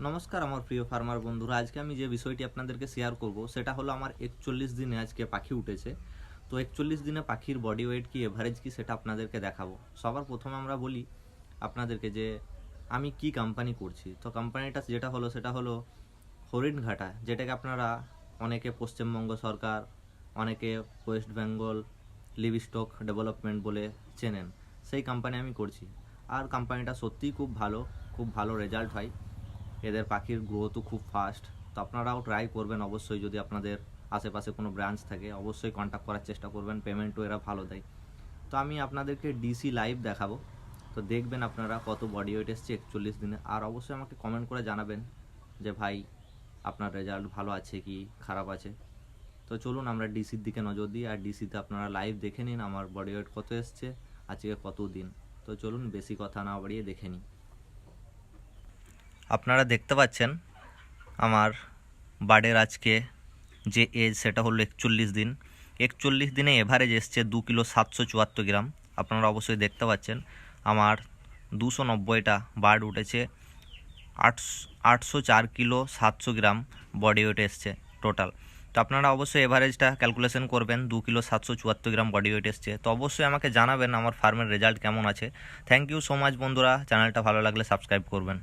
নমস্কার আমার প্রিয় ফার্মার বন্ধুরা, আজকে আমি যে বিষয়টি আপনাদেরকে শেয়ার করব সেটা হলো আমার 41 দিনে আজকে পাখি উঠেছে। তো 41 দিনে পাখির বডি ওয়েট কি, এভারেজ কি, সেটা আপনাদেরকে দেখাবো। সবার প্রথমে আমরা বলি আপনাদেরকে যে আমি কি কোম্পানি করছি। তো কোম্পানিটা যেটা হলো সেটা হলো হরিণঘাটা, যেটাকে আপনারা অনেকে পশ্চিমবঙ্গ সরকার, অনেকে ওয়েস্ট বেঙ্গল লিভস্টক ডেভেলপমেন্ট বলে চেনেন। সেই কোম্পানি আমি করছি, আর কোম্পানিটা সত্যিই খুব ভালো রেজাল্ট হয়। এদের পাখির গ্রোথও খুব ফাস্ট। তো আপনারাও ট্রাই করবেন অবশ্যই, যদি আপনাদের আশেপাশে কোনো ব্রাঞ্চ থাকে অবশ্যই কন্ট্যাক্ট করার চেষ্টা করবেন, পেমেন্টও এরা ভালো দেয়। তো আমি আপনাদেরকে ডিসি লাইভ দেখাবো, তো দেখবেন আপনারা কত বডি ওয়েট এসছে 41 দিনে। আর অবশ্যই আমাকে কমেন্ট করে জানাবেন যে ভাই আপনার রেজাল্ট ভালো আছে কি খারাপ আছে। তো চলুন আমরা ডিসির দিকে নজর দিই, আর ডিসিতে আপনারা লাইভ দেখে নিন আমার বডি ওয়েট কত এসছে আজকে কত দিন। তো চলুন বেশি কথা না বাড়িয়ে দেখে নিই। আপনারা দেখতে পাচ্ছেন আমার বার্ডের আজকে যে এজ সেটা হলো 41 দিন। 41 দিনে এভারেজ এসছে 2 কিলো 774 গ্রাম। আপনারা অবশ্যই দেখতে পাচ্ছেন আমার 290টা বার্ড উঠেছে, 804 কিলো 700 গ্রাম বডি ওয়েট এসছে টোটাল। তো আপনারা অবশ্যই এভারেজটা ক্যালকুলেশন করবেন, 2 কিলো 774 গ্রাম বডি ওয়েট এসছে। তো অবশ্যই আমাকে জানাবেন আমার ফার্মের রেজাল্ট কেমন আছে। থ্যাংক ইউ সো মাচ বন্ধুরা, চ্যানেলটা ভালো লাগলে সাবস্ক্রাইব করবেন।